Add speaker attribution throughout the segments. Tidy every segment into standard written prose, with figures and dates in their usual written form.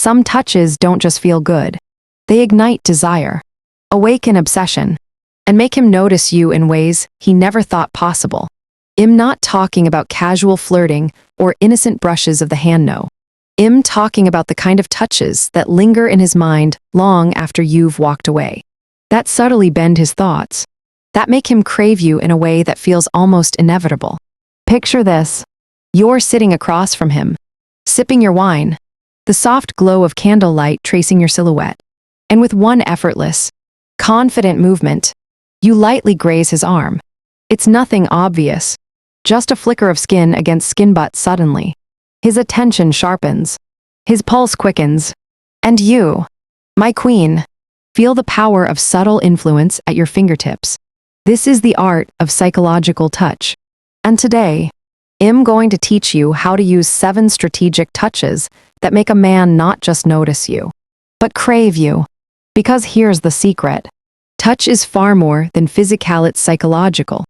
Speaker 1: Some touches don't just feel good. They ignite desire, awaken obsession, and make him notice you in ways he never thought possible. I'm not talking about casual flirting or innocent brushes of the hand, no. I'm talking about the kind of touches that linger in his mind long after you've walked away. That subtly bend his thoughts. That make him crave you in a way that feels almost inevitable. Picture this. You're sitting across from him, sipping your wine, the soft glow of candlelight tracing your silhouette. And with one effortless, confident movement, you lightly graze his arm. It's nothing obvious, just a flicker of skin against skin, but suddenly, his attention sharpens, his pulse quickens, and you, my queen, feel the power of subtle influence at your fingertips. This is the art of psychological touch. And today, I'm going to teach you how to use 7 strategic touches that make a man not just notice you, but crave you. Because here's the secret. Touch is far more than physical, it's psychological,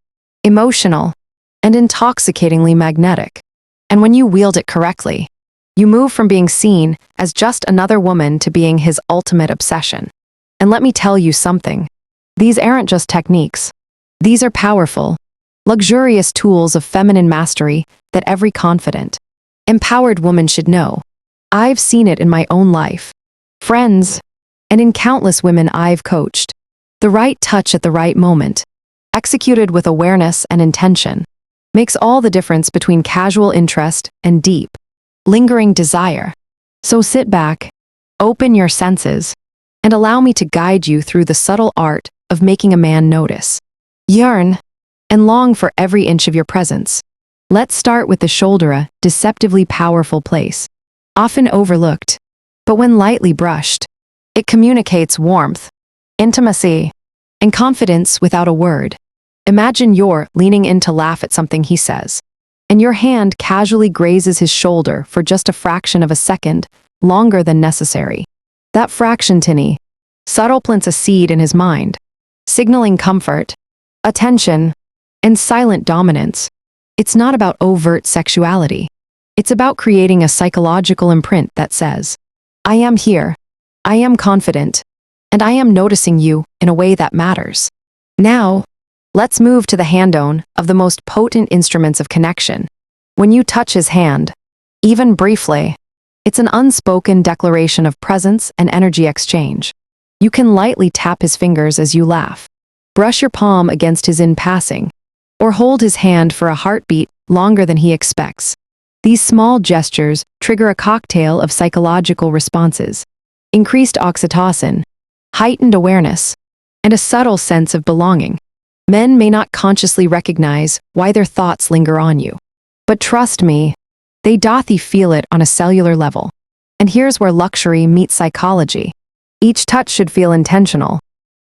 Speaker 1: emotional, and intoxicatingly magnetic. And when you wield it correctly, you move from being seen as just another woman to being his ultimate obsession. And let me tell you something. These aren't just techniques. These are powerful, luxurious tools of feminine mastery that every confident, empowered woman should know. I've seen it in my own life, friends, and in countless women I've coached. The right touch at the right moment, executed with awareness and intention, makes all the difference between casual interest and deep, lingering desire. So sit back, open your senses, and allow me to guide you through the subtle art of making a man notice, yearn, and long for every inch of your presence. Let's start with the shoulder, a deceptively powerful place. Often overlooked, but when lightly brushed, it communicates warmth, intimacy, and confidence without a word. Imagine you're leaning in to laugh at something he says, and your hand casually grazes his shoulder for just a fraction of a second, longer than necessary. That fraction, tiny, subtle, plants a seed in his mind, signaling comfort, attention, and silent dominance. It's not about overt sexuality. It's about creating a psychological imprint that says, I am here, I am confident, and I am noticing you in a way that matters. Now, let's move to the hand-on of the most potent instruments of connection. When you touch his hand, even briefly, it's an unspoken declaration of presence and energy exchange. You can lightly tap his fingers as you laugh, brush your palm against his in passing, or hold his hand for a heartbeat longer than he expects. These small gestures trigger a cocktail of psychological responses: increased oxytocin, heightened awareness, and a subtle sense of belonging. Men may not consciously recognize why their thoughts linger on you. But trust me, they doth feel it on a cellular level. And here's where luxury meets psychology. Each touch should feel intentional,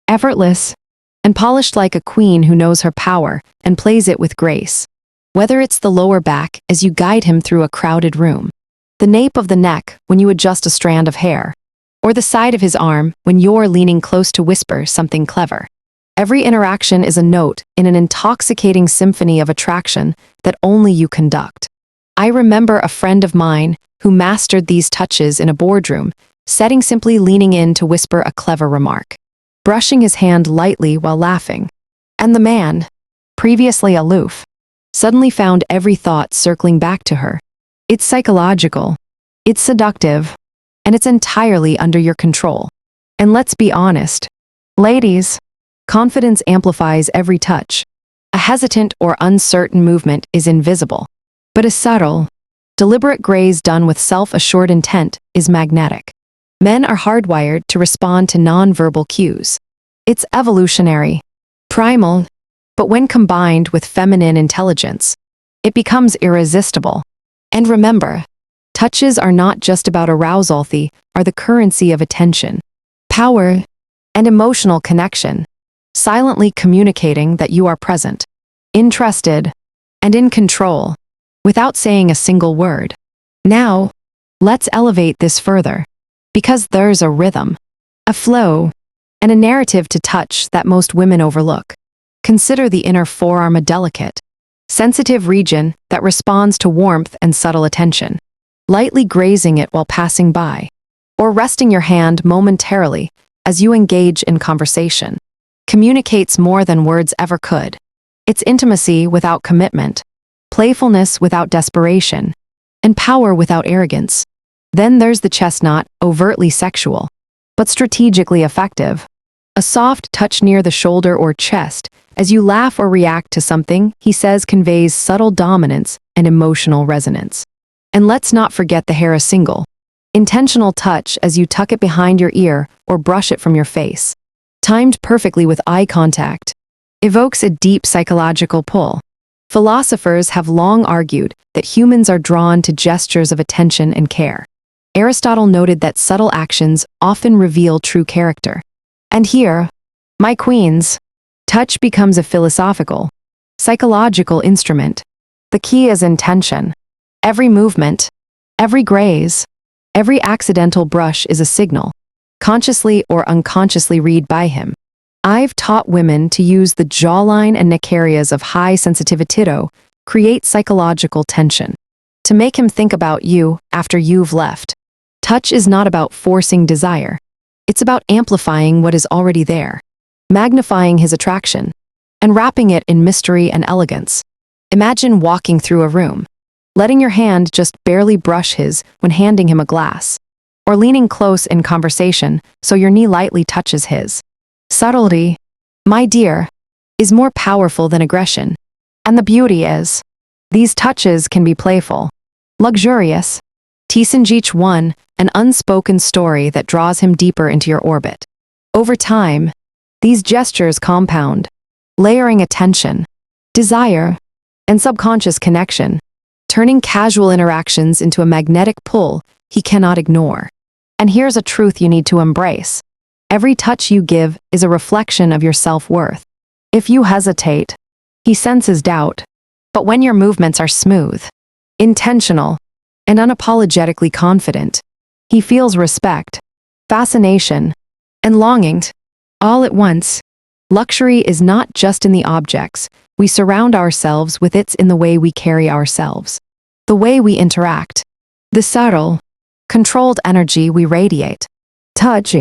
Speaker 1: effortless, and polished like a queen who knows her power and plays it with grace. Whether it's the lower back as you guide him through a crowded room, the nape of the neck when you adjust a strand of hair, or the side of his arm when you're leaning close to whisper something clever. Every interaction is a note in an intoxicating symphony of attraction that only you conduct. I remember a friend of mine who mastered these touches in a boardroom, simply leaning in to whisper a clever remark, brushing his hand lightly while laughing. And the man, previously aloof, suddenly found every thought circling back to her. It's psychological, it's seductive, and it's entirely under your control. And let's be honest, ladies, confidence amplifies every touch. A hesitant or uncertain movement is invisible, but a subtle, deliberate graze done with self-assured intent is magnetic. Men are hardwired to respond to nonverbal cues. It's evolutionary, primal, but when combined with feminine intelligence, it becomes irresistible. And remember, touches are not just about arousal, they are the currency of attention, power, and emotional connection, silently communicating that you are present, interested, and in control, without saying a single word. Now, let's elevate this further, because there's a rhythm, a flow, and a narrative to touch that most women overlook. Consider the inner forearm, a delicate, sensitive region that responds to warmth and subtle attention. Lightly grazing it while passing by, or resting your hand momentarily as you engage in conversation, communicates more than words ever could. It's intimacy without commitment, playfulness without desperation, and power without arrogance. Then there's the chestnut, overtly sexual, but strategically effective. A soft touch near the shoulder or chest as you laugh or react to something he says conveys subtle dominance and emotional resonance. And let's not forget the hair, a single, intentional touch as you tuck it behind your ear or brush it from your face, timed perfectly with eye contact, evokes a deep psychological pull. Philosophers have long argued that humans are drawn to gestures of attention and care. Aristotle noted that subtle actions often reveal true character. And here, my queens, touch becomes a philosophical, psychological instrument. The key is intention. Every movement, every graze, every accidental brush is a signal, consciously or unconsciously read by him. I've taught women to use the jawline and neck areas of high sensitivity, create psychological tension, to make him think about you after you've left. Touch is not about forcing desire. It's about amplifying what is already there, magnifying his attraction, and wrapping it in mystery and elegance. Imagine walking through a room, letting your hand just barely brush his when handing him a glass, or leaning close in conversation so your knee lightly touches his. Subtlety, my dear, is more powerful than aggression. And the beauty is, these touches can be playful, luxurious, teasing each one an unspoken story that draws him deeper into your orbit. Over time, these gestures compound, layering attention, desire, and subconscious connection, turning casual interactions into a magnetic pull he cannot ignore. And here's a truth you need to embrace. Every touch you give is a reflection of your self-worth. If you hesitate, he senses doubt. But when your movements are smooth, intentional, and unapologetically confident, he feels respect, fascination, and longing. All at once, luxury is not just in the objects we surround ourselves with, it's in the way we carry ourselves, the way we interact, the subtle, controlled energy we radiate. Touch,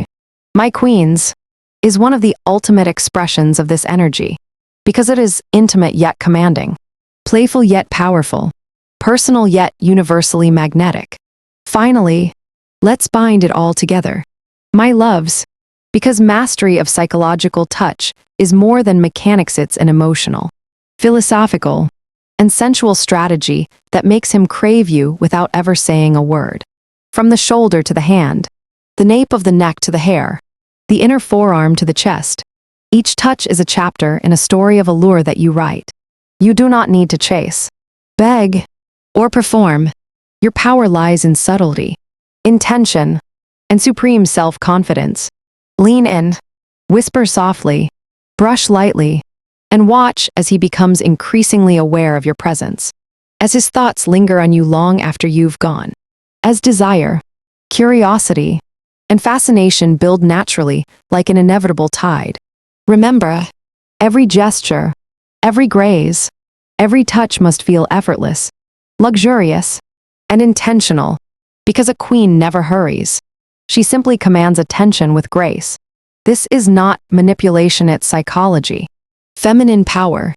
Speaker 1: my queens, is one of the ultimate expressions of this energy, because it is intimate yet commanding, playful yet powerful, personal yet universally magnetic. Finally, let's bind it all together, my loves, because mastery of psychological touch is more than mechanics, it's an emotional, philosophical, and sensual strategy that makes him crave you without ever saying a word. From the shoulder to the hand, the nape of the neck to the hair, the inner forearm to the chest, each touch is a chapter in a story of allure that you write. You do not need to chase, beg, or perform. Your power lies in subtlety, intention, and supreme self-confidence. Lean in, whisper softly, brush lightly, and watch as he becomes increasingly aware of your presence, as his thoughts linger on you long after you've gone, as desire, curiosity, and fascination build naturally like an inevitable tide. Remember, every gesture, every graze, every touch must feel effortless, luxurious, and intentional, because a queen never hurries. She simply commands attention with grace. This is not manipulation, it's psychology, feminine power,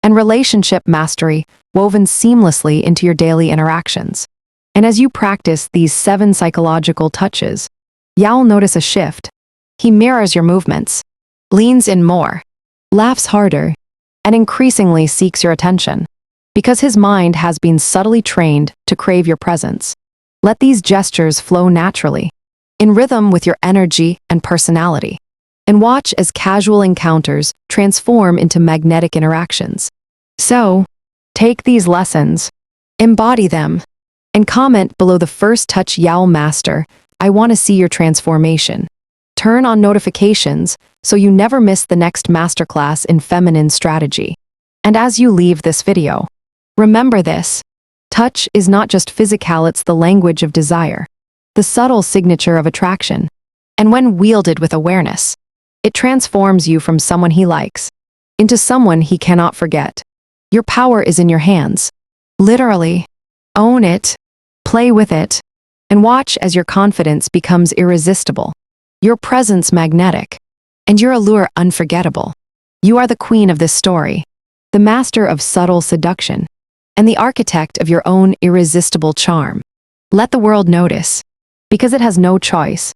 Speaker 1: and relationship mastery woven seamlessly into your daily interactions. And as you practice these 7 psychological touches, you'll notice a shift. He mirrors your movements, leans in more, laughs harder, and increasingly seeks your attention, because his mind has been subtly trained to crave your presence. Let these gestures flow naturally, in rhythm with your energy and personality, and watch as casual encounters transform into magnetic interactions. So, take these lessons, embody them, and comment below the first touch you'll master. I want to see your transformation. Turn on notifications so you never miss the next masterclass in feminine strategy. And as you leave this video, remember this: touch is not just physical, it's the language of desire, the subtle signature of attraction. And when wielded with awareness, it transforms you from someone he likes into someone he cannot forget. Your power is in your hands. Literally, own it, play with it, and watch as your confidence becomes irresistible, your presence magnetic, and your allure unforgettable. You are the queen of this story, the master of subtle seduction, and the architect of your own irresistible charm. Let the world notice, because it has no choice